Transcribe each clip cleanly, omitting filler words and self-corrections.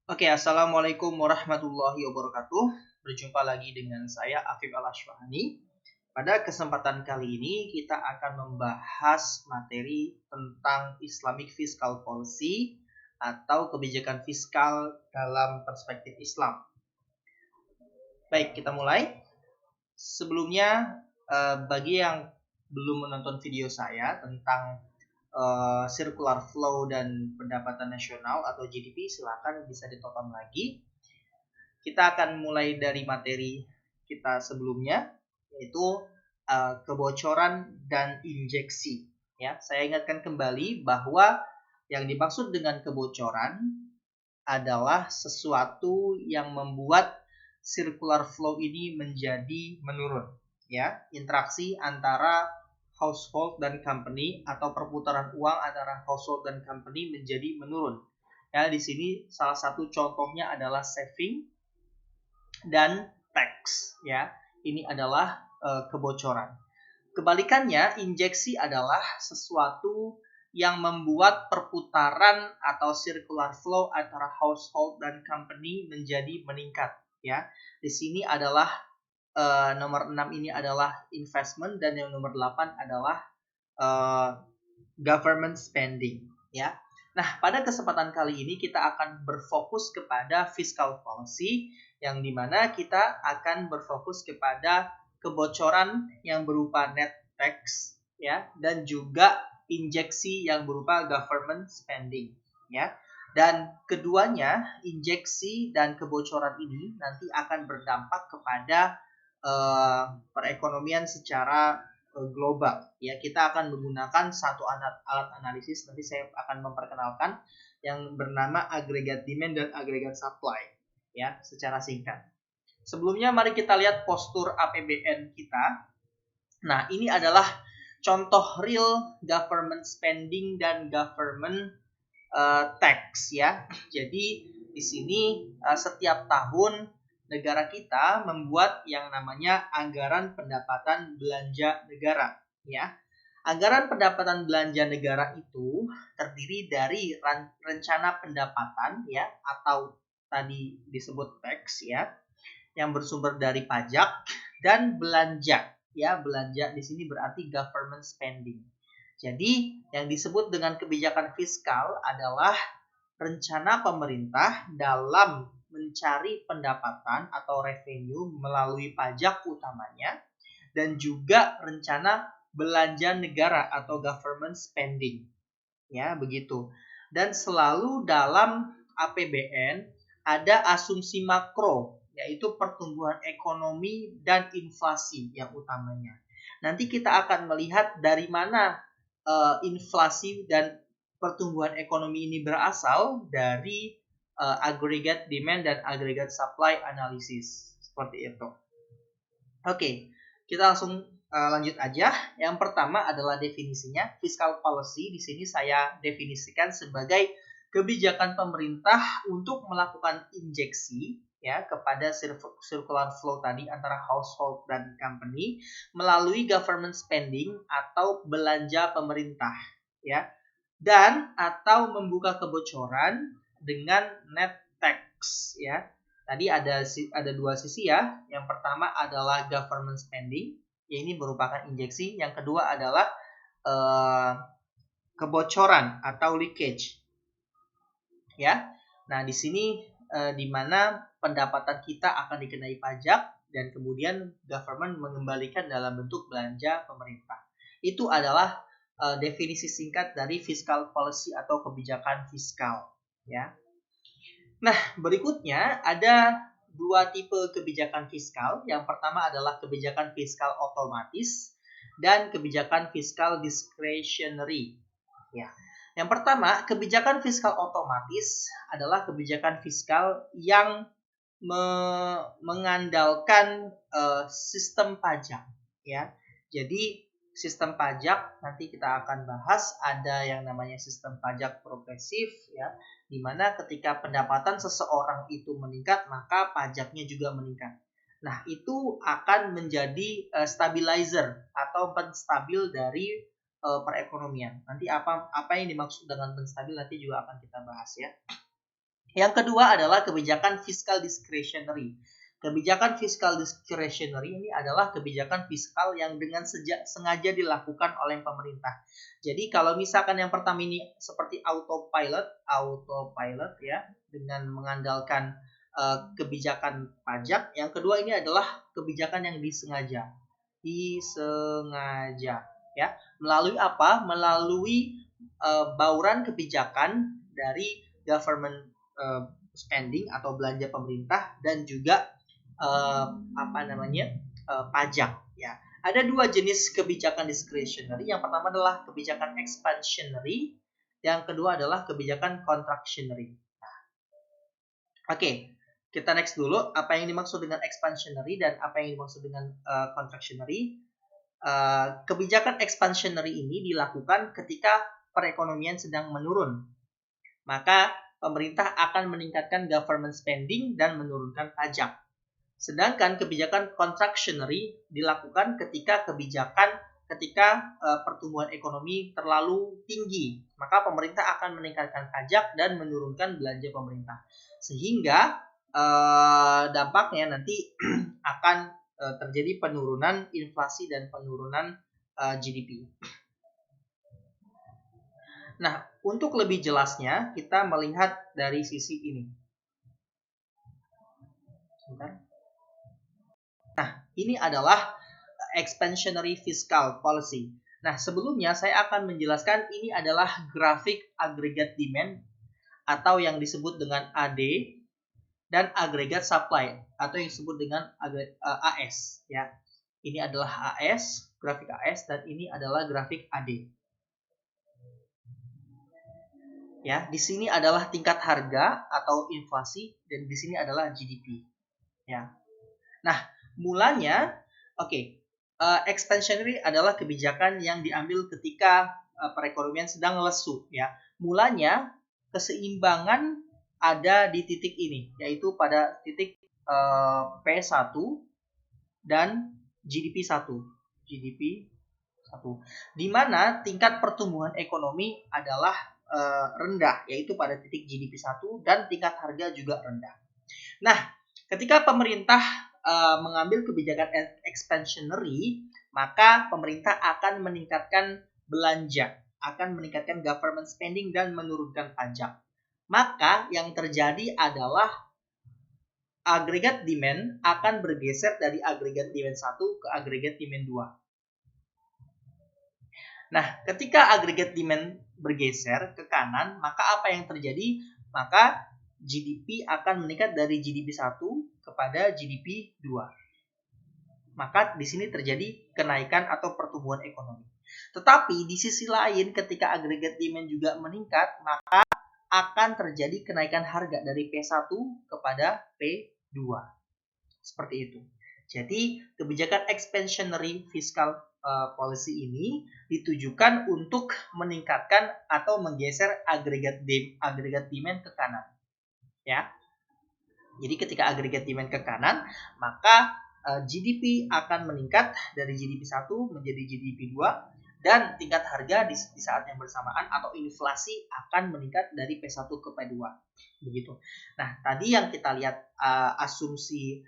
Oke, Assalamualaikum warahmatullahi wabarakatuh. Berjumpa lagi dengan saya, Afif Al-Ashwani. Pada kesempatan kali ini, kita akan membahas materi tentang Islamic Fiscal Policy atau kebijakan fiskal dalam perspektif Islam. Baik, kita mulai. Sebelumnya, bagi yang belum menonton video saya tentang circular flow dan pendapatan nasional atau GDP, silakan bisa ditonton lagi. Kita akan mulai dari materi kita sebelumnya, yaitu kebocoran dan injeksi. Ya, saya ingatkan kembali bahwa yang dimaksud dengan kebocoran adalah sesuatu yang membuat circular flow ini menjadi menurun. Ya, interaksi antara household dan company atau perputaran uang antara household dan company menjadi menurun. Ya, di sini salah satu contohnya adalah saving dan tax. Ya, ini adalah kebocoran. Kebalikannya, injeksi adalah sesuatu yang membuat perputaran atau circular flow antara household dan company menjadi meningkat. Ya, di sini adalah nomor 6 ini adalah investment dan yang nomor 8 adalah government spending. Ya. Nah, pada kesempatan kali ini kita akan berfokus kepada fiscal policy yang dimana kita akan berfokus kepada kebocoran yang berupa net tax, ya, dan juga injeksi yang berupa government spending, ya. Dan keduanya, injeksi dan kebocoran ini nanti akan berdampak kepada perekonomian secara global. Ya, kita akan menggunakan satu alat analisis, nanti saya akan memperkenalkan, yang bernama agregat demand dan agregat supply, ya, secara singkat. Sebelumnya mari kita lihat postur APBN kita. Nah, ini adalah contoh real government spending dan government tax, ya. Jadi di sini setiap tahun negara kita membuat yang namanya anggaran pendapatan belanja negara, ya. Anggaran pendapatan belanja negara itu terdiri dari rencana pendapatan, ya, atau tadi disebut tax, ya, yang bersumber dari pajak, dan belanja, ya. Belanja di sini berarti government spending. Jadi yang disebut dengan kebijakan fiskal adalah rencana pemerintah dalam mencari pendapatan atau revenue melalui pajak utamanya, dan juga rencana belanja negara atau government spending. Ya, begitu. Dan selalu dalam APBN ada asumsi makro, yaitu pertumbuhan ekonomi dan inflasi yang utamanya. Nanti kita akan melihat dari mana inflasi dan pertumbuhan ekonomi ini berasal dari aggregate demand dan aggregate supply analysis. Seperti itu. Oke, kita langsung lanjut aja. Yang pertama adalah definisinya. Fiscal policy di sini saya definisikan sebagai kebijakan pemerintah untuk melakukan injeksi, ya, kepada circular flow tadi antara household dan company melalui government spending atau belanja pemerintah, ya, dan atau membuka kebocoran dengan net tax, ya. Tadi ada dua sisi, ya. Yang pertama adalah government spending, ya, ini merupakan injeksi. Yang kedua adalah kebocoran atau leakage, ya. Nah, di sini di mana pendapatan kita akan dikenai pajak dan kemudian government mengembalikan dalam bentuk belanja pemerintah. Itu adalah definisi singkat dari fiscal policy atau kebijakan fiskal, ya. Nah, berikutnya ada dua tipe kebijakan fiskal. Yang pertama adalah kebijakan fiskal otomatis dan kebijakan fiskal discretionary. Ya. Yang pertama, kebijakan fiskal otomatis adalah kebijakan fiskal yang mengandalkan sistem pajak, ya. Jadi sistem pajak nanti kita akan bahas, ada yang namanya sistem pajak progresif, ya, di mana ketika pendapatan seseorang itu meningkat maka pajaknya juga meningkat. Nah, itu akan menjadi stabilizer atau penstabil dari perekonomian. Nanti apa yang dimaksud dengan penstabil nanti juga akan kita bahas, ya. Yang kedua adalah kebijakan fiscal discretionary. Kebijakan fiscal discretionary ini adalah kebijakan fiskal yang dengan sengaja dilakukan oleh pemerintah. Jadi kalau misalkan yang pertama ini seperti autopilot ya, dengan mengandalkan kebijakan pajak. Yang kedua ini adalah kebijakan yang disengaja ya. Melalui apa? Melalui bauran kebijakan dari government spending atau belanja pemerintah dan juga pajak ya. Ada dua jenis kebijakan discretionary. Yang pertama adalah kebijakan expansionary, yang kedua adalah kebijakan contractionary. Oke, kita next dulu apa yang dimaksud dengan expansionary dan apa yang dimaksud dengan contractionary. Kebijakan expansionary ini dilakukan ketika perekonomian sedang menurun. Maka pemerintah akan meningkatkan government spending dan menurunkan pajak. Sedangkan kebijakan contractionary dilakukan ketika pertumbuhan ekonomi terlalu tinggi, maka pemerintah akan meningkatkan pajak dan menurunkan belanja pemerintah. Sehingga dampaknya nanti akan terjadi penurunan inflasi dan penurunan GDP. Nah, untuk lebih jelasnya kita melihat dari sisi ini. Sebentar. Nah, ini adalah expansionary fiscal policy. Nah, sebelumnya saya akan menjelaskan ini adalah grafik aggregate demand atau yang disebut dengan AD dan aggregate supply atau yang disebut dengan AS ya. Ini adalah AS, grafik AS, dan ini adalah grafik AD. Ya, di sini adalah tingkat harga atau inflasi dan di sini adalah GDP. Ya. Nah, mulanya expansionary adalah kebijakan yang diambil ketika perekonomian sedang lesu ya. Mulanya keseimbangan ada di titik ini, yaitu pada titik P1 dan GDP 1. Di mana tingkat pertumbuhan ekonomi adalah rendah, yaitu pada titik GDP 1 dan tingkat harga juga rendah. Nah, ketika pemerintah mengambil kebijakan expansionary, maka pemerintah akan meningkatkan belanja, akan meningkatkan government spending dan menurunkan pajak. Maka yang terjadi adalah agregat demand akan bergeser dari agregat demand 1 ke agregat demand 2. Nah, ketika agregat demand bergeser ke kanan, maka apa yang terjadi? Maka GDP akan meningkat dari GDP 1 kepada GDP 2. Maka di sini terjadi kenaikan atau pertumbuhan ekonomi. Tetapi di sisi lain ketika agregat demand juga meningkat, maka akan terjadi kenaikan harga dari P1 kepada P2. Seperti itu. Jadi kebijakan expansionary fiscal policy ini ditujukan untuk meningkatkan atau menggeser agregat demand ke kanan. Ya. Jadi ketika agregat demand ke kanan, maka GDP akan meningkat dari GDP 1 menjadi GDP 2 dan tingkat harga di saat yang bersamaan atau inflasi akan meningkat dari P1 ke P2. Begitu. Nah, tadi yang kita lihat asumsi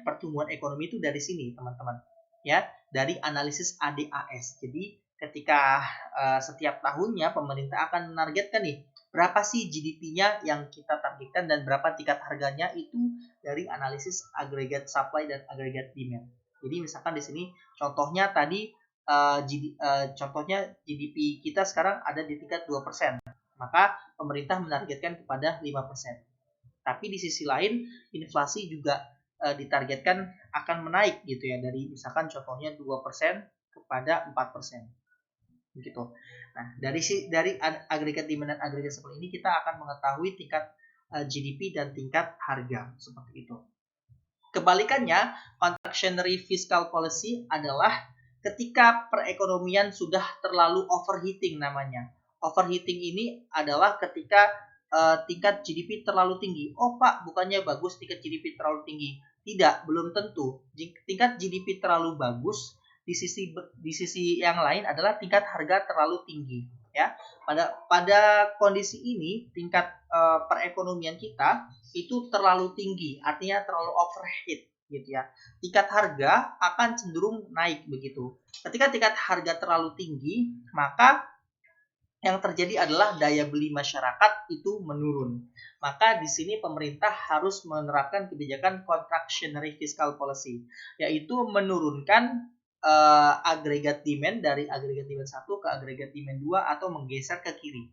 pertumbuhan ekonomi itu dari sini, teman-teman. Ya, dari analisis ADAS. Jadi ketika setiap tahunnya pemerintah akan menargetkan nih berapa sih GDP-nya yang kita targetkan dan berapa tingkat harganya, itu dari analisis aggregate supply dan aggregate demand. Jadi misalkan di sini contohnya tadi contohnya GDP kita sekarang ada di tingkat 2%. Maka pemerintah menargetkan kepada 5%. Tapi di sisi lain inflasi juga ditargetkan akan menaik gitu ya, dari misalkan contohnya 2% kepada 4%. Begitu. Nah, dari agregat demand dan agregat supply ini kita akan mengetahui tingkat GDP dan tingkat harga seperti itu. Kebalikannya, contractionary fiscal policy adalah ketika perekonomian sudah terlalu overheating namanya. Overheating ini adalah ketika tingkat GDP terlalu tinggi. Oh Pak, bukannya bagus tingkat GDP terlalu tinggi. Tidak, belum tentu. Tingkat GDP terlalu bagus, di sisi yang lain adalah tingkat harga terlalu tinggi. ya. Pada kondisi ini tingkat perekonomian kita itu terlalu tinggi, artinya terlalu overheat gitu ya. Tingkat harga akan cenderung naik begitu. Ketika tingkat harga terlalu tinggi, maka yang terjadi adalah daya beli masyarakat itu menurun. Maka di sini pemerintah harus menerapkan kebijakan contractionary fiscal policy, yaitu menurunkan agregat demand dari agregat demand 1 ke agregat demand 2 atau menggeser ke kiri.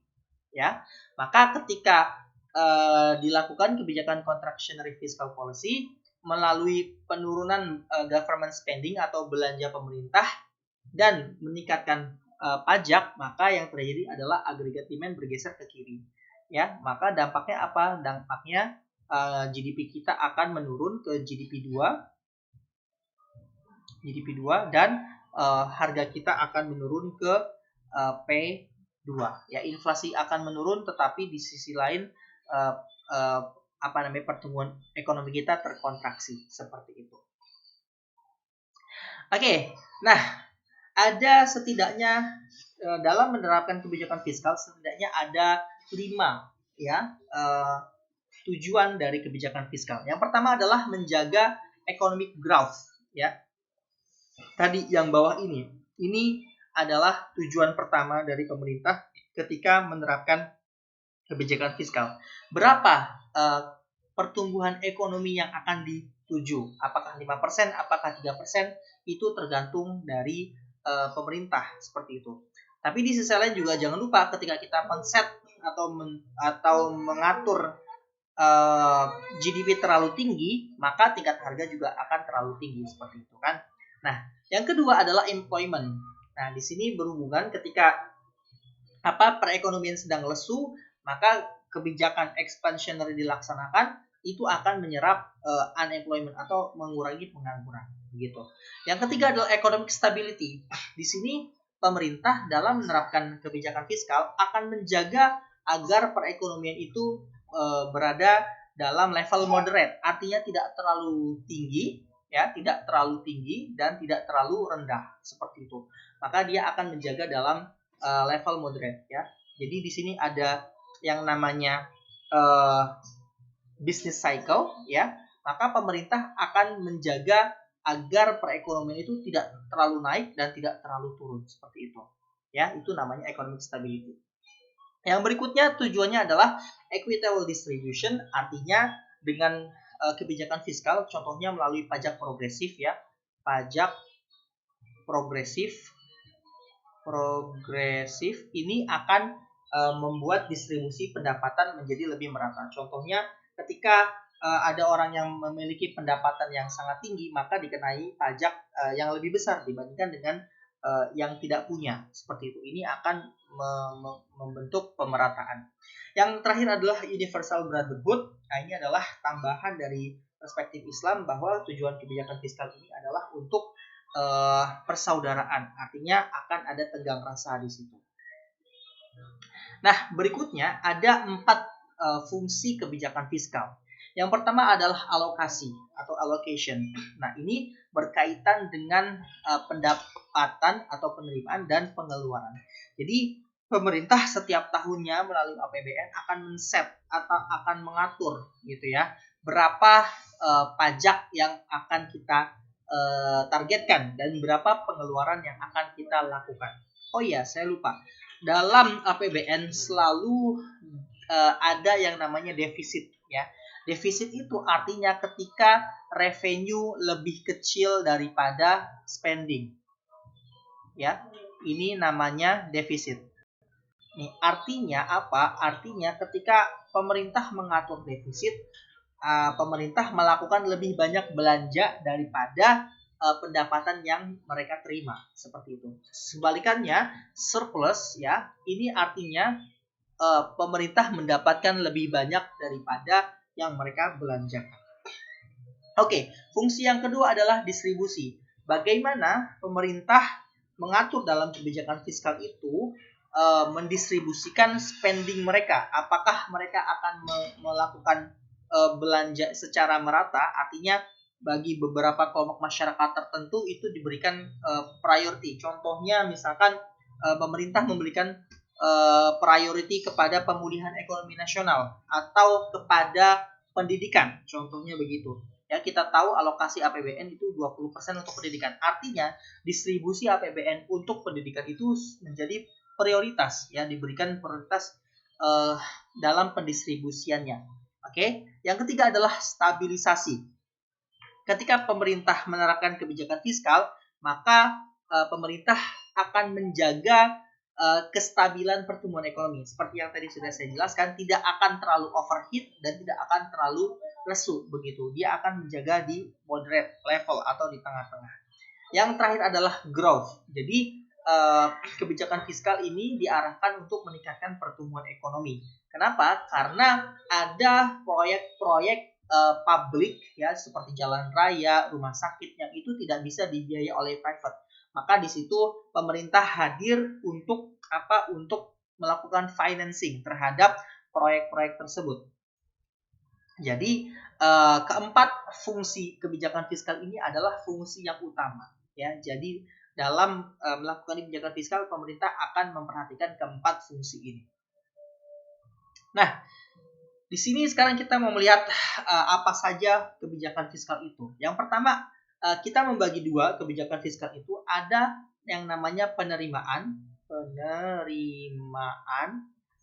Ya. Maka ketika dilakukan kebijakan contractionary fiscal policy melalui penurunan government spending atau belanja pemerintah dan meningkatkan pajak, maka yang terjadi adalah agregat demand bergeser ke kiri. Ya, maka dampaknya apa? Dampaknya GDP kita akan menurun ke GDP 2 dan harga kita akan menurun ke P2. Ya, inflasi akan menurun, tetapi di sisi lain pertumbuhan ekonomi kita terkontraksi seperti itu. Oke, nah ada setidaknya dalam menerapkan kebijakan fiskal setidaknya ada 5 tujuan dari kebijakan fiskal. Yang pertama adalah menjaga economic growth, ya. Tadi yang bawah ini adalah tujuan pertama dari pemerintah ketika menerapkan kebijakan fiskal. Berapa pertumbuhan ekonomi yang akan dituju? Apakah 5%, apakah 3%? Itu tergantung dari pemerintah seperti itu. Tapi di sisi lain juga jangan lupa ketika kita men-set atau mengatur GDP terlalu tinggi, maka tingkat harga juga akan terlalu tinggi seperti itu kan. Nah, yang kedua adalah employment. Nah, di sini berhubungan ketika perekonomian sedang lesu, maka kebijakan expansionary dilaksanakan itu akan menyerap unemployment atau mengurangi pengangguran gitu. Yang ketiga adalah economic stability. Di sini pemerintah dalam menerapkan kebijakan fiskal akan menjaga agar perekonomian itu berada dalam level moderate, artinya tidak terlalu tinggi, ya, tidak terlalu tinggi dan tidak terlalu rendah seperti itu. Maka dia akan menjaga dalam level moderate, ya. Jadi di sini ada yang namanya business cycle, ya. Maka pemerintah akan menjaga agar perekonomian itu tidak terlalu naik dan tidak terlalu turun seperti itu. Ya, itu namanya economic stability. Yang berikutnya tujuannya adalah equitable distribution, artinya dengan kebijakan fiskal, contohnya melalui pajak progresif, ya. Pajak progresif ini akan membuat distribusi pendapatan menjadi lebih merata. Contohnya ketika ada orang yang memiliki pendapatan yang sangat tinggi, maka dikenai pajak yang lebih besar dibandingkan dengan yang tidak punya. Seperti itu. Ini akan membentuk pemerataan. Yang terakhir adalah universal brotherhood. Nah, ini adalah tambahan dari perspektif Islam bahwa tujuan kebijakan fiskal ini adalah untuk persaudaraan. Artinya akan ada tegang rasa di situ. Nah, berikutnya ada 4 fungsi kebijakan fiskal. Yang pertama adalah alokasi atau allocation. Nah, ini berkaitan dengan pendapatan atau penerimaan dan pengeluaran. Jadi, pemerintah setiap tahunnya melalui APBN akan men-set atau akan mengatur gitu ya, berapa pajak yang akan kita targetkan dan berapa pengeluaran yang akan kita lakukan. Oh iya, saya lupa. Dalam APBN selalu ada yang namanya defisit, ya. Defisit itu artinya ketika revenue lebih kecil daripada spending. Ya. Ini namanya defisit. Nih, artinya apa? Artinya ketika pemerintah mengatur defisit, pemerintah melakukan lebih banyak belanja daripada pendapatan yang mereka terima, seperti itu. Sebalikannya, surplus, ya, ini artinya pemerintah mendapatkan lebih banyak daripada yang mereka belanjakan. Oke, fungsi yang kedua adalah distribusi. Bagaimana pemerintah mengatur dalam kebijakan fiskal itu mendistribusikan spending mereka? Apakah mereka akan melakukan belanja secara merata? Artinya bagi beberapa kelompok masyarakat tertentu itu diberikan priority. Contohnya misalkan pemerintah memberikan priority kepada pemulihan ekonomi nasional atau kepada pendidikan, contohnya begitu. Ya, kita tahu alokasi APBN itu 20% untuk pendidikan. Artinya, distribusi APBN untuk pendidikan itu menjadi prioritas, ya, diberikan prioritas dalam pendistribusiannya. Oke. Yang ketiga adalah stabilisasi. Ketika pemerintah menerapkan kebijakan fiskal, maka pemerintah akan menjaga kestabilan pertumbuhan ekonomi. Seperti yang tadi sudah saya jelaskan, tidak akan terlalu overheat dan tidak akan terlalu lesu begitu. Dia akan menjaga di moderate level atau di tengah-tengah. Yang terakhir adalah growth. Jadi kebijakan fiskal ini diarahkan untuk meningkatkan pertumbuhan ekonomi. Kenapa? Karena ada proyek-proyek publik, ya, seperti jalan raya, rumah sakit yang itu tidak bisa dibiayai oleh private. Maka di situ pemerintah hadir untuk apa? Untuk melakukan financing terhadap proyek-proyek tersebut. Jadi keempat fungsi kebijakan fiskal ini adalah fungsi yang utama, ya. Jadi dalam melakukan kebijakan fiskal, pemerintah akan memperhatikan keempat fungsi ini. Nah, di sini sekarang kita mau melihat apa saja kebijakan fiskal itu. Yang pertama, kita membagi dua kebijakan fiskal itu. Ada yang namanya penerimaan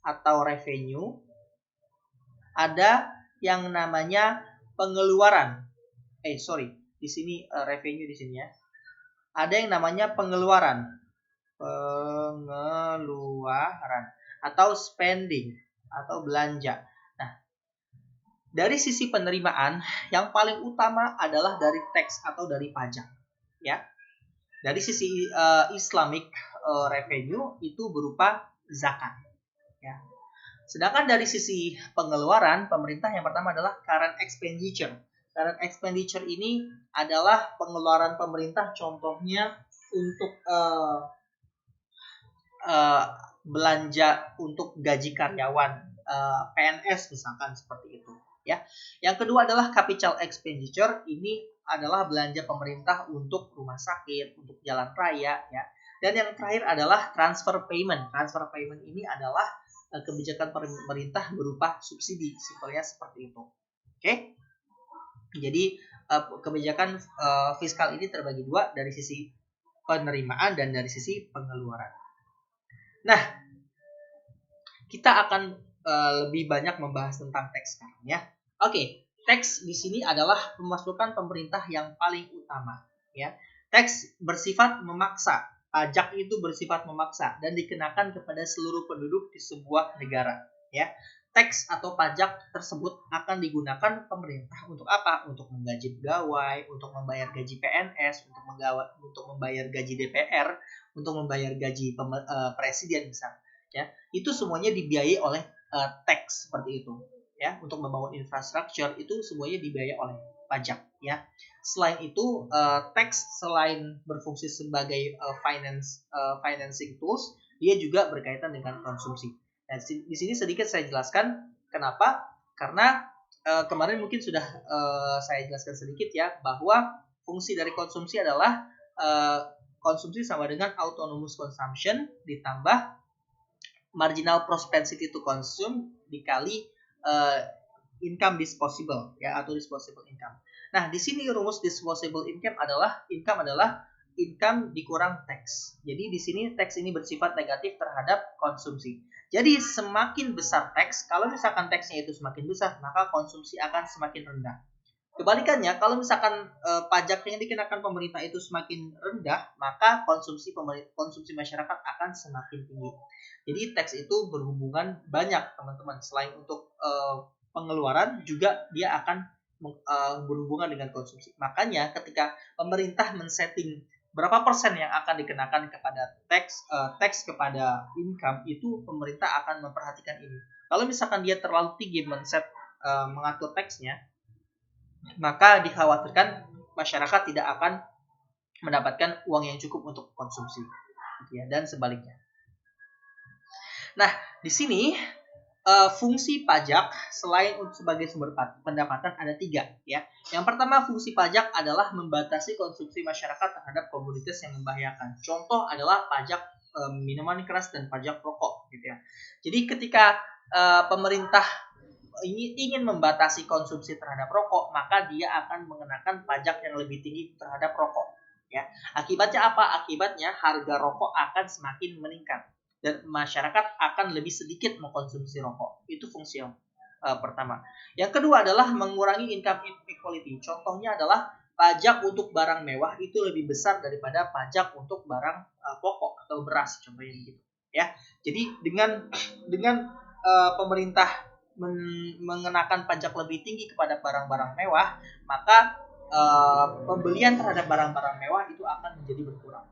atau revenue. Ada yang namanya pengeluaran. Di sini revenue di sini, ya. Ada yang namanya pengeluaran atau spending atau belanja. Nah, dari sisi penerimaan yang paling utama adalah dari tax atau dari pajak, ya. Dari sisi Islamic revenue itu berupa zakat, ya. Sedangkan dari sisi pengeluaran, pemerintah yang pertama adalah current expenditure. Current expenditure ini adalah pengeluaran pemerintah, contohnya untuk belanja untuk gaji karyawan, PNS misalkan, seperti itu, ya. Yang kedua adalah capital expenditure. Ini adalah belanja pemerintah untuk rumah sakit, untuk jalan raya, ya. Dan yang terakhir adalah transfer payment. Transfer payment ini adalah kebijakan pemerintah berupa subsidi, simpelnya seperti itu. Oke. Jadi kebijakan fiskal ini terbagi dua, dari sisi penerimaan dan dari sisi pengeluaran. Nah, kita akan lebih banyak membahas tentang teks sekarang, ya. Oke, teks di sini adalah pemasukan pemerintah yang paling utama, ya. Teks bersifat memaksa. Pajak itu bersifat memaksa dan dikenakan kepada seluruh penduduk di sebuah negara, ya. Teks atau pajak tersebut akan digunakan pemerintah untuk apa? Untuk menggaji pegawai, untuk membayar gaji PNS, untuk membayar gaji DPR, untuk membayar gaji presiden misalnya, ya. Itu semuanya dibiayai oleh teks, seperti itu, ya. Untuk membangun infrastruktur itu semuanya dibiayai oleh pajak, ya. Selain itu, teks selain berfungsi sebagai financing tools, dia juga berkaitan dengan konsumsi. Nah, di sini sedikit saya jelaskan kenapa. Karena kemarin mungkin sudah saya jelaskan sedikit, ya, bahwa fungsi dari konsumsi adalah konsumsi sama dengan autonomous consumption ditambah marginal propensity to consume dikali income disposable, ya, atau disposable income. Nah, di sini rumus disposable income adalah income dikurang tax. Jadi di sini tax ini bersifat negatif terhadap konsumsi. Jadi semakin besar tax, kalau misalkan taxnya itu semakin besar, maka konsumsi akan semakin rendah. Kebalikannya, kalau misalkan pajak yang dikenakan pemerintah itu semakin rendah, maka konsumsi masyarakat akan semakin tinggi. Jadi tax itu berhubungan banyak, teman-teman. Selain untuk pengeluaran, juga dia akan berhubungan dengan konsumsi. Makanya ketika pemerintah men-setting berapa persen yang akan dikenakan kepada tax kepada income, itu pemerintah akan memperhatikan ini. Kalau misalkan dia terlalu tinggi mengatur taxnya, maka dikhawatirkan masyarakat tidak akan mendapatkan uang yang cukup untuk konsumsi, ya, dan sebaliknya. Nah, di sini fungsi pajak selain sebagai sumber pendapatan ada 3, ya. Yang pertama, fungsi pajak adalah membatasi konsumsi masyarakat terhadap komoditas yang membahayakan. Contoh adalah pajak minuman keras dan pajak rokok gitu ya. Jadi ketika pemerintah ingin membatasi konsumsi terhadap rokok, maka dia akan mengenakan pajak yang lebih tinggi terhadap rokok. Ya, akibatnya apa? Akibatnya harga rokok akan semakin meningkat dan masyarakat akan lebih sedikit mengkonsumsi rokok. Itu fungsi yang pertama. Yang kedua adalah mengurangi income inequality. Contohnya adalah pajak untuk barang mewah itu lebih besar daripada pajak untuk barang pokok atau beras, contohnya gitu. Ya, jadi dengan pemerintah mengenakan pajak lebih tinggi kepada barang-barang mewah, maka pembelian terhadap barang-barang mewah itu akan menjadi berkurang.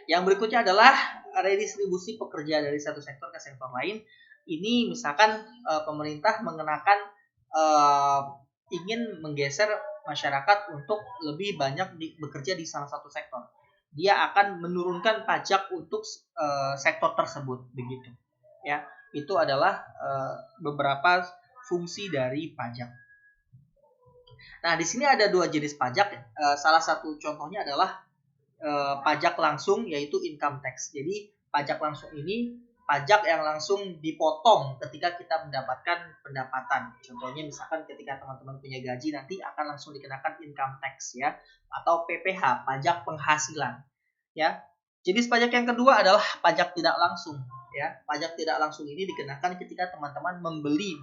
Yang berikutnya adalah redistribusi pekerja dari satu sektor ke sektor lain. Ini misalkan pemerintah mengenakan ingin menggeser masyarakat untuk lebih banyak bekerja di salah satu sektor. Dia akan menurunkan pajak untuk sektor tersebut, begitu. Ya. Itu adalah beberapa fungsi dari pajak. Nah, di sini ada dua jenis pajak. Salah satu contohnya adalah pajak langsung, yaitu income tax. Jadi pajak langsung ini pajak yang langsung dipotong ketika kita mendapatkan pendapatan. Contohnya misalkan ketika teman-teman punya gaji, nanti akan langsung dikenakan income tax ya, atau PPH, pajak penghasilan. Ya. Jenis pajak yang kedua adalah pajak tidak langsung. Ya, pajak tidak langsung ini dikenakan ketika teman-teman membeli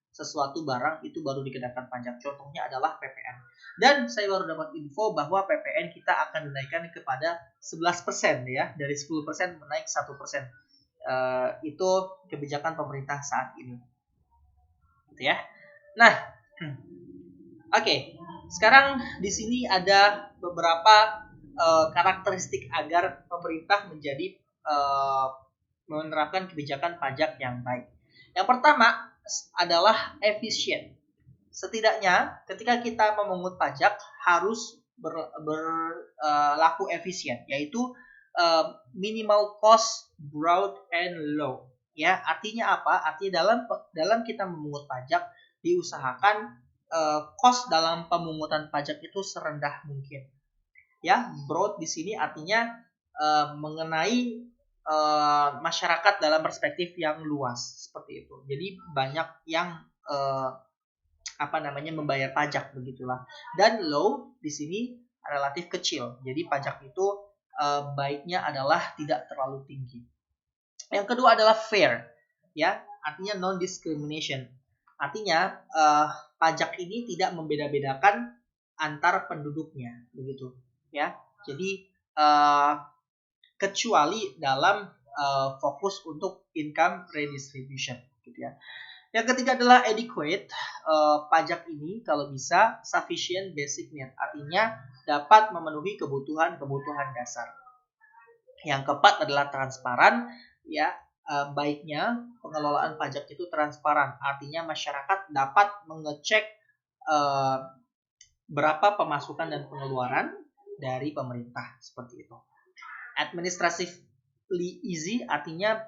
sesuatu barang itu baru dikenakan pajak. Contohnya adalah PPN. Dan saya baru dapat info bahwa PPN kita akan dinaikkan kepada 11% ya, dari 10% menaik 1%. Itu kebijakan pemerintah saat ini. Gitu ya. Nah, oke. Sekarang di sini ada beberapa karakteristik agar pemerintah menjadi menerapkan kebijakan pajak yang baik. Yang pertama adalah efisien. Setidaknya ketika kita memungut pajak harus berlaku efisien, yaitu minimal cost, broad and low. Ya, artinya apa? Artinya dalam kita memungut pajak diusahakan cost dalam pemungutan pajak itu serendah mungkin. Ya, broad di sini artinya mengenai masyarakat dalam perspektif yang luas seperti itu. Jadi banyak yang membayar pajak, begitulah. Dan low di sini relatif kecil. Jadi pajak itu baiknya adalah tidak terlalu tinggi. Yang kedua adalah fair, ya, artinya non discrimination. Artinya pajak ini tidak membeda-bedakan antar penduduknya, begitu, ya. Jadi kecuali dalam fokus untuk income redistribution, gitu ya. Yang ketiga adalah adequate. Pajak ini kalau bisa sufficient basic need, artinya dapat memenuhi kebutuhan dasar. Yang keempat adalah transparan, ya. Baiknya pengelolaan pajak itu transparan, artinya masyarakat dapat mengecek berapa pemasukan dan pengeluaran dari pemerintah, seperti itu. Administratively easy, artinya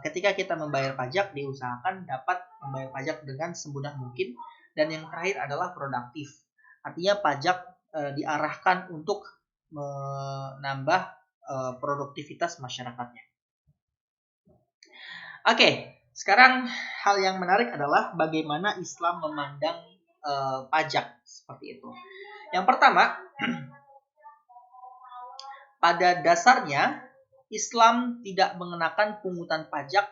ketika kita membayar pajak diusahakan dapat membayar pajak dengan semudah mungkin. Dan yang terakhir adalah produktif, artinya pajak diarahkan untuk menambah produktivitas masyarakatnya. Oke, sekarang hal yang menarik adalah bagaimana Islam memandang pajak seperti itu. Yang pertama, pada dasarnya Islam tidak mengenakan pungutan pajak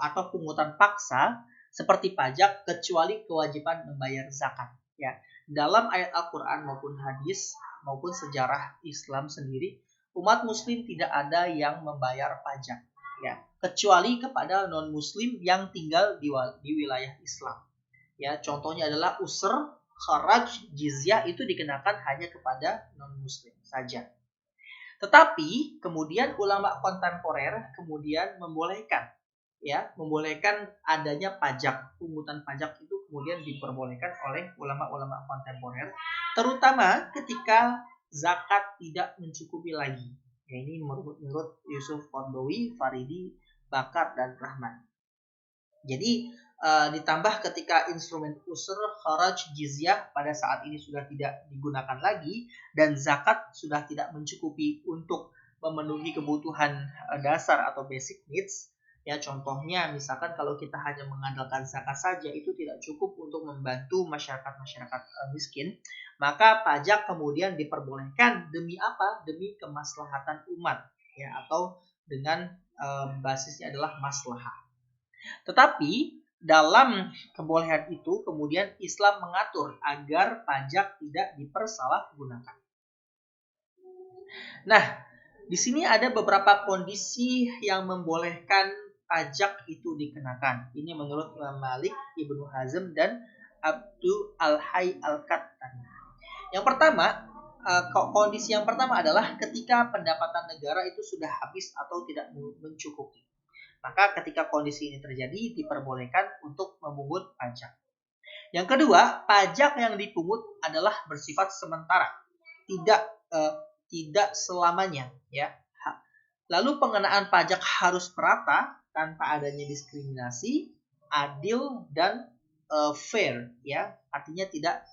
atau pungutan paksa seperti pajak kecuali kewajiban membayar zakat. Ya, dalam ayat Al-Quran maupun hadis maupun sejarah Islam sendiri, umat Muslim tidak ada yang membayar pajak, ya, kecuali kepada non-Muslim yang tinggal di wilayah Islam. Ya, contohnya adalah usr, kharaj, jizyah itu dikenakan hanya kepada non-Muslim saja. Tetapi kemudian ulama kontemporer kemudian membolehkan adanya pajak. Pungutan pajak itu kemudian diperbolehkan oleh ulama-ulama kontemporer, terutama ketika zakat tidak mencukupi lagi. Ya, ini menurut Yusuf Qaradawi, Faridi, Bakar, dan Rahman. Jadi ditambah ketika instrumen usr, kharaj, jizyah pada saat ini sudah tidak digunakan lagi dan zakat sudah tidak mencukupi untuk memenuhi kebutuhan dasar atau basic needs. Ya, contohnya misalkan kalau kita hanya mengandalkan zakat saja itu tidak cukup untuk membantu masyarakat miskin, maka pajak kemudian diperbolehkan demi apa? Demi kemaslahatan umat, ya, atau dengan basisnya adalah maslahah. Tetapi dalam kebolehan itu kemudian Islam mengatur agar pajak tidak dipersalahgunakan. Nah, di sini ada beberapa kondisi yang membolehkan pajak itu dikenakan. Ini menurut Imam Malik, Ibnu Hazm, dan Abdul Al-Hayy Al-Qattani. Yang pertama, kondisi yang pertama adalah ketika pendapatan negara itu sudah habis atau tidak mencukupi. Maka ketika kondisi ini terjadi, diperbolehkan untuk memungut pajak. Yang kedua, pajak yang dipungut adalah bersifat sementara, tidak selamanya, ya. Lalu pengenaan pajak harus merata tanpa adanya diskriminasi, adil, dan fair, ya. Artinya tidak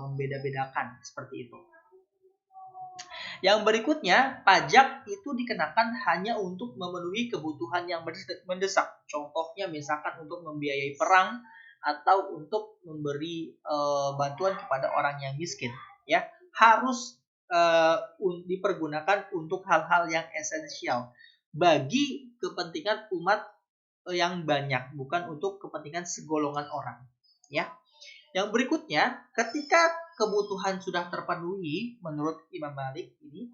membeda-bedakan seperti itu. Yang berikutnya, pajak itu dikenakan hanya untuk memenuhi kebutuhan yang mendesak. Contohnya misalkan untuk membiayai perang atau untuk memberi bantuan kepada orang yang miskin, ya. Harus dipergunakan untuk hal-hal yang esensial bagi kepentingan umat yang banyak, bukan untuk kepentingan segolongan orang, ya. Yang berikutnya, ketika kebutuhan sudah terpenuhi menurut Imam Malik ini,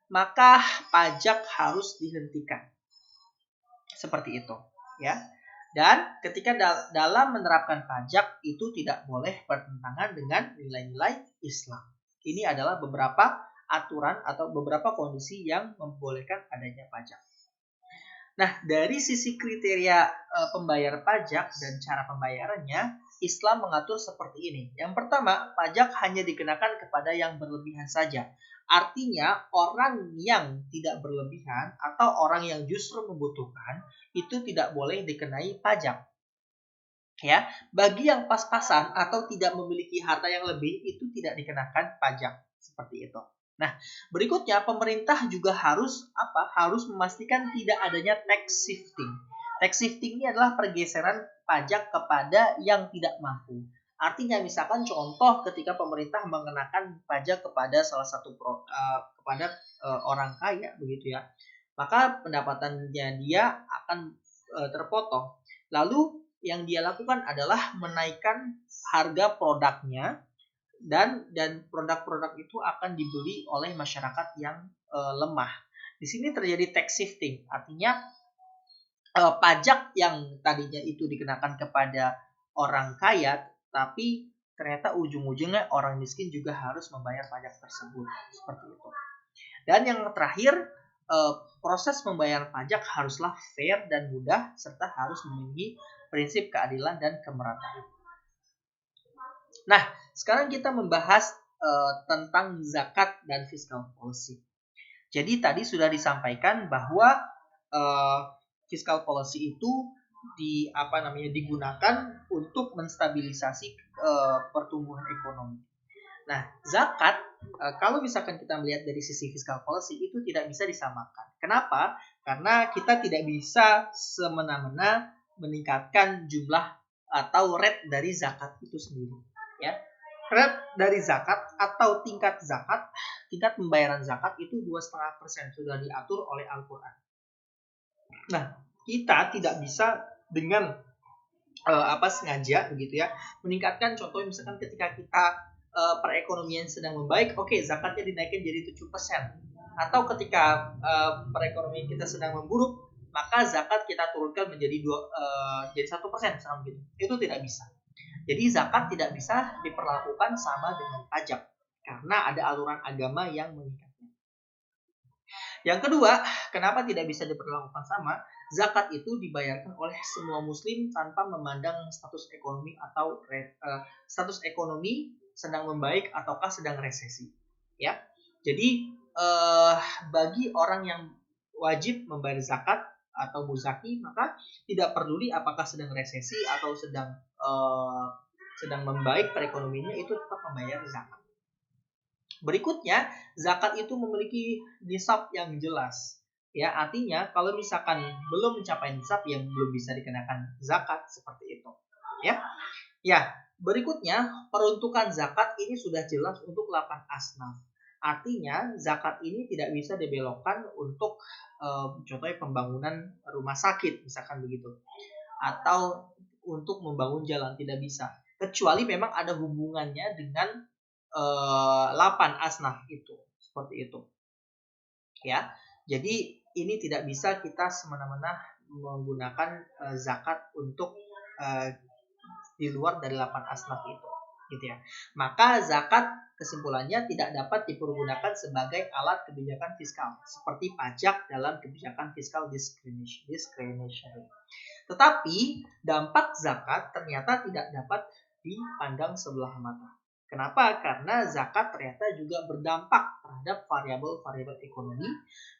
maka pajak harus dihentikan. Seperti itu, ya. Dan ketika dalam menerapkan pajak itu tidak boleh bertentangan dengan nilai-nilai Islam. Ini adalah beberapa aturan atau beberapa kondisi yang membolehkan adanya pajak. Nah, dari sisi kriteria pembayar pajak dan cara pembayarannya, Islam mengatur seperti ini. Yang pertama, pajak hanya dikenakan kepada yang berlebihan saja. Artinya, orang yang tidak berlebihan atau orang yang justru membutuhkan itu tidak boleh dikenai pajak. Ya, bagi yang pas-pasan atau tidak memiliki harta yang lebih itu tidak dikenakan pajak seperti itu. Nah, berikutnya pemerintah juga harus Harus memastikan tidak adanya tax shifting. Tax shifting ini adalah pergeseran pajak kepada yang tidak mampu. Artinya misalkan contoh ketika pemerintah mengenakan pajak kepada salah satu orang kaya begitu ya. Maka pendapatannya dia akan terpotong. Lalu yang dia lakukan adalah menaikkan harga produknya dan produk-produk itu akan dibeli oleh masyarakat yang lemah. Di sini terjadi tax shifting, artinya pajak yang tadinya itu dikenakan kepada orang kaya, tapi ternyata ujung-ujungnya orang miskin juga harus membayar pajak tersebut, seperti itu. Dan yang terakhir, proses membayar pajak haruslah fair dan mudah serta harus memenuhi prinsip keadilan dan kemerataan. Nah, sekarang kita membahas tentang zakat dan fiscal policy. Jadi tadi sudah disampaikan bahwa fiscal policy itu digunakan untuk menstabilisasi pertumbuhan ekonomi. Nah, zakat kalau misalkan kita melihat dari sisi fiscal policy itu tidak bisa disamakan. Kenapa? Karena kita tidak bisa semena-mena meningkatkan jumlah atau rate dari zakat itu sendiri, ya. Rate dari zakat atau tingkat pembayaran zakat itu 2,5% sudah diatur oleh Al-Qur'an. Nah, kita tidak bisa dengan sengaja begitu ya meningkatkan. Contoh misalkan ketika kita perekonomian sedang membaik, oke, zakatnya dinaikin jadi 7%. Atau ketika perekonomian kita sedang memburuk, maka zakat kita turunkan menjadi 1% misalkan gitu. Itu tidak bisa. Jadi zakat tidak bisa diperlakukan sama dengan pajak karena ada aluran agama yang mengikatnya. Yang kedua, kenapa tidak bisa diperlakukan sama? Zakat itu dibayarkan oleh semua muslim tanpa memandang status ekonomi atau status ekonomi sedang membaik ataukah sedang resesi, ya. Jadi bagi orang yang wajib membayar zakat atau muzaki, maka tidak peduli apakah sedang resesi atau sedang membaik perekonomiannya, itu tetap membayar zakat. Berikutnya, zakat itu memiliki nisab yang jelas. Ya, artinya kalau misalkan belum mencapai nisab yang belum bisa dikenakan zakat seperti itu. Ya. Ya, berikutnya peruntukan zakat ini sudah jelas untuk 8 asnaf. Artinya zakat ini tidak bisa dibelokkan untuk contohnya pembangunan rumah sakit misalkan begitu, atau untuk membangun jalan, tidak bisa. Kecuali memang ada hubungannya dengan 8 asnaf itu, seperti itu. Ya. Jadi ini tidak bisa kita semena-mena menggunakan zakat untuk di luar dari 8 asnaf itu, gitu ya. Maka zakat kesimpulannya tidak dapat dipergunakan sebagai alat kebijakan fiskal seperti pajak dalam kebijakan fiskal discretionary. Tetapi dampak zakat ternyata tidak dapat dipandang sebelah mata. Kenapa? Karena zakat ternyata juga berdampak terhadap variabel-variabel ekonomi,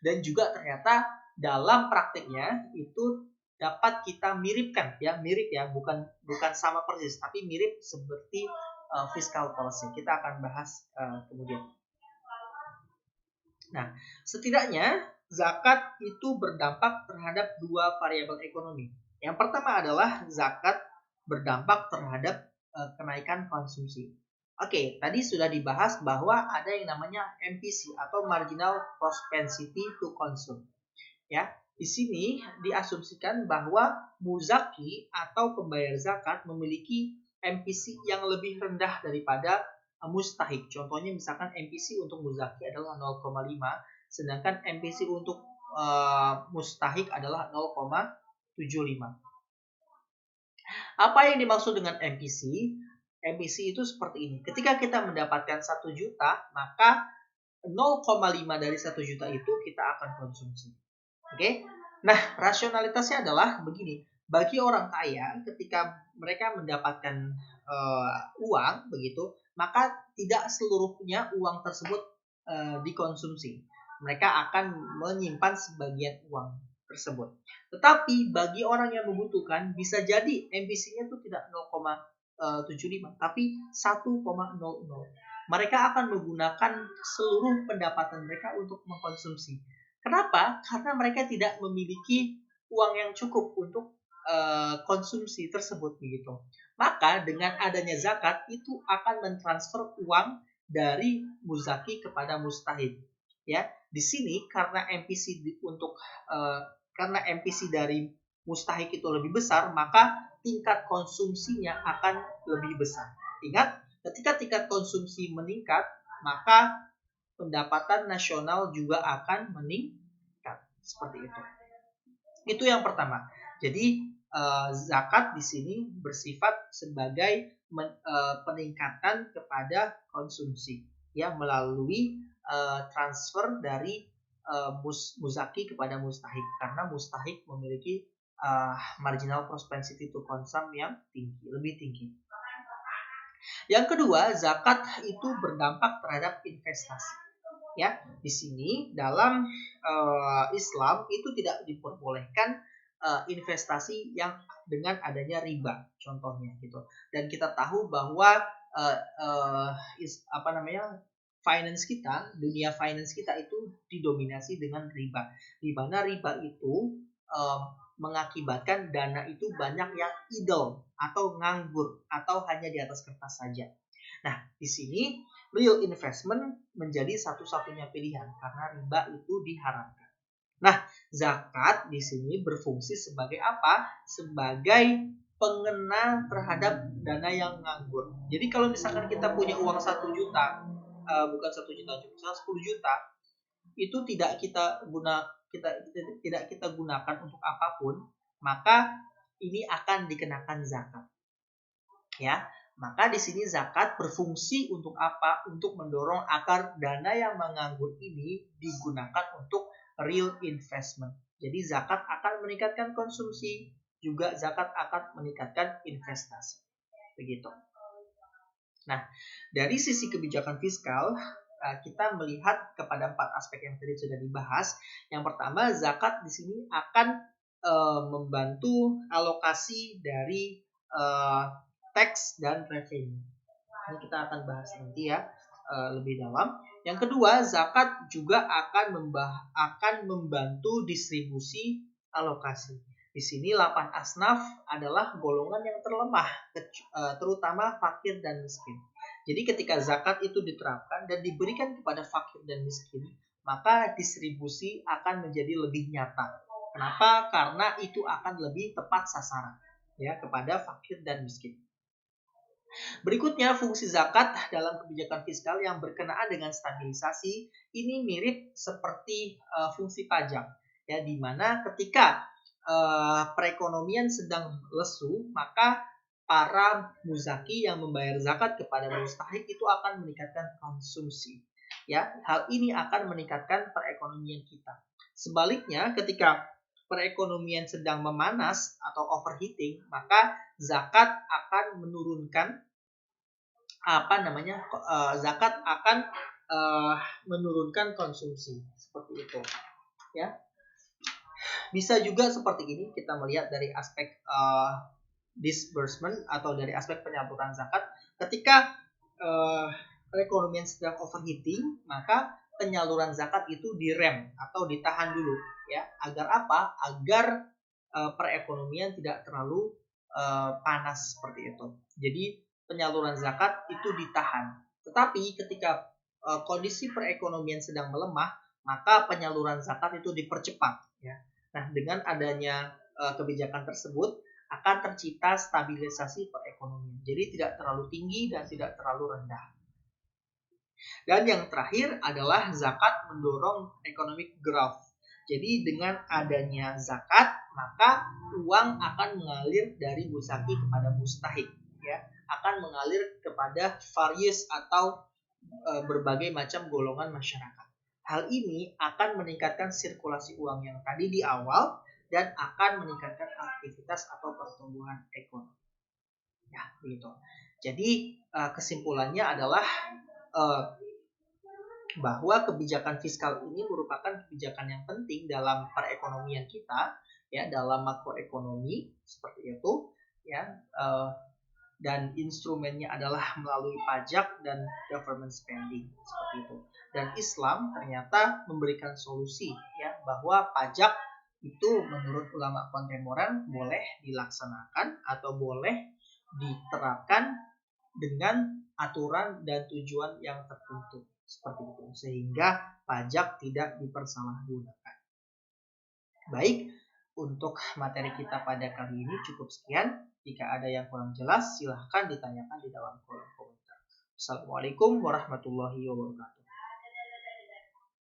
dan juga ternyata dalam praktiknya itu dapat kita miripkan, ya mirip ya, bukan sama persis, tapi mirip seperti fiscal policy. Kita akan bahas kemudian. Nah, setidaknya zakat itu berdampak terhadap dua variabel ekonomi. Yang pertama adalah zakat berdampak terhadap kenaikan konsumsi. Oke, tadi sudah dibahas bahwa ada yang namanya MPC atau marginal propensity to consume. Ya, di sini diasumsikan bahwa muzaki atau pembayar zakat memiliki MPC yang lebih rendah daripada mustahik. Contohnya misalkan MPC untuk muzaki adalah 0,5, sedangkan MPC untuk mustahik adalah 0,75. Apa yang dimaksud dengan MPC? MPC itu seperti ini. Ketika kita mendapatkan 1 juta, maka 0,5 dari 1 juta itu kita akan konsumsi. Oke. Nah, rasionalitasnya adalah begini. Bagi orang kaya, ketika mereka mendapatkan uang begitu, maka tidak seluruhnya uang tersebut dikonsumsi. Mereka akan menyimpan sebagian uang tersebut. Tetapi bagi orang yang membutuhkan, bisa jadi MPC-nya itu tidak 0,75, tapi 1,00. Mereka akan menggunakan seluruh pendapatan mereka untuk mengkonsumsi. Kenapa? Karena mereka tidak memiliki uang yang cukup untuk konsumsi tersebut begitu. Maka dengan adanya zakat itu akan mentransfer uang dari muzaki kepada mustahik. Ya, di sini karena MPC karena MPC dari mustahik itu lebih besar, maka tingkat konsumsinya akan lebih besar. Ingat, ketika tingkat konsumsi meningkat, maka pendapatan nasional juga akan meningkat. Seperti itu. Itu yang pertama. Jadi zakat di sini bersifat sebagai peningkatan kepada konsumsi, ya, melalui transfer dari muzaki kepada mustahik, karena mustahik memiliki marginal propensity to consume yang tinggi, lebih tinggi. Yang kedua, zakat itu berdampak terhadap investasi. Ya, di sini dalam Islam itu tidak diperbolehkan investasi yang dengan adanya riba, contohnya gitu. Dan kita tahu bahwa finance kita, dunia finance kita itu didominasi dengan riba. Di mana riba itu mengakibatkan dana itu banyak yang idle atau nganggur atau hanya di atas kertas saja. Nah, di sini real investment menjadi satu-satunya pilihan karena riba itu diharamkan. Nah, zakat di sini berfungsi sebagai apa? Sebagai pengena terhadap dana yang nganggur. Jadi kalau misalkan kita punya uang 1 juta, bukan 1 juta, cuma 10 juta, itu tidak kita gunakan untuk apapun, maka ini akan dikenakan zakat. Ya, maka di sini zakat berfungsi untuk apa? Untuk mendorong agar dana yang menganggur ini digunakan untuk real investment. Jadi zakat akan meningkatkan konsumsi, juga zakat akan meningkatkan investasi. Begitu. Nah, dari sisi kebijakan fiskal, kita melihat kepada 4 aspek yang tadi sudah dibahas. Yang pertama, zakat di sini akan membantu alokasi dari tax dan revenue. Ini kita akan bahas nanti ya lebih dalam. Yang kedua, zakat juga akan membantu distribusi alokasi. Di sini 8 asnaf adalah golongan yang terlemah, terutama fakir dan miskin. Jadi ketika zakat itu diterapkan dan diberikan kepada fakir dan miskin, maka distribusi akan menjadi lebih nyata. Kenapa? Karena itu akan lebih tepat sasaran ya kepada fakir dan miskin. Berikutnya, fungsi zakat dalam kebijakan fiskal yang berkenaan dengan stabilisasi ini mirip seperti fungsi pajak, ya, di mana ketika perekonomian sedang lesu, maka para muzaki yang membayar zakat kepada mustahik itu akan meningkatkan konsumsi. Ya, hal ini akan meningkatkan perekonomian kita. Sebaliknya, ketika perekonomian sedang memanas atau overheating, maka zakat akan menurunkan zakat akan menurunkan konsumsi seperti itu, ya. Bisa juga seperti ini kita melihat dari aspek disbursement atau dari aspek penyaluran zakat. Ketika perekonomian sedang overheating, maka penyaluran zakat itu direm atau ditahan dulu, ya. Agar apa? Agar perekonomian tidak terlalu panas seperti itu. Jadi penyaluran zakat itu ditahan. Tetapi ketika kondisi perekonomian sedang melemah, maka penyaluran zakat itu dipercepat, ya. Nah, dengan adanya kebijakan tersebut akan tercipta stabilisasi perekonomian. Jadi tidak terlalu tinggi dan tidak terlalu rendah. Dan yang terakhir adalah zakat mendorong economic growth. Jadi dengan adanya zakat, maka uang akan mengalir dari muzaki kepada mustahik, ya, akan mengalir kepada various atau berbagai macam golongan masyarakat. Hal ini akan meningkatkan sirkulasi uang yang tadi di awal dan akan meningkatkan aktivitas atau pertumbuhan ekonomi. Ya, begitu. Jadi kesimpulannya adalah bahwa kebijakan fiskal ini merupakan kebijakan yang penting dalam perekonomian kita, ya, dalam makroekonomi seperti itu, ya, dan instrumennya adalah melalui pajak dan government spending seperti itu. Dan Islam ternyata memberikan solusi, ya, bahwa pajak itu menurut ulama kontemporer boleh dilaksanakan atau boleh diterapkan dengan aturan dan tujuan yang tertentu seperti itu, sehingga pajak tidak dipersalahgunakan. Baik, untuk materi kita pada kali ini cukup sekian. Jika ada yang kurang jelas, silahkan ditanyakan di dalam kolom komentar. Assalamualaikum warahmatullahi wabarakatuh.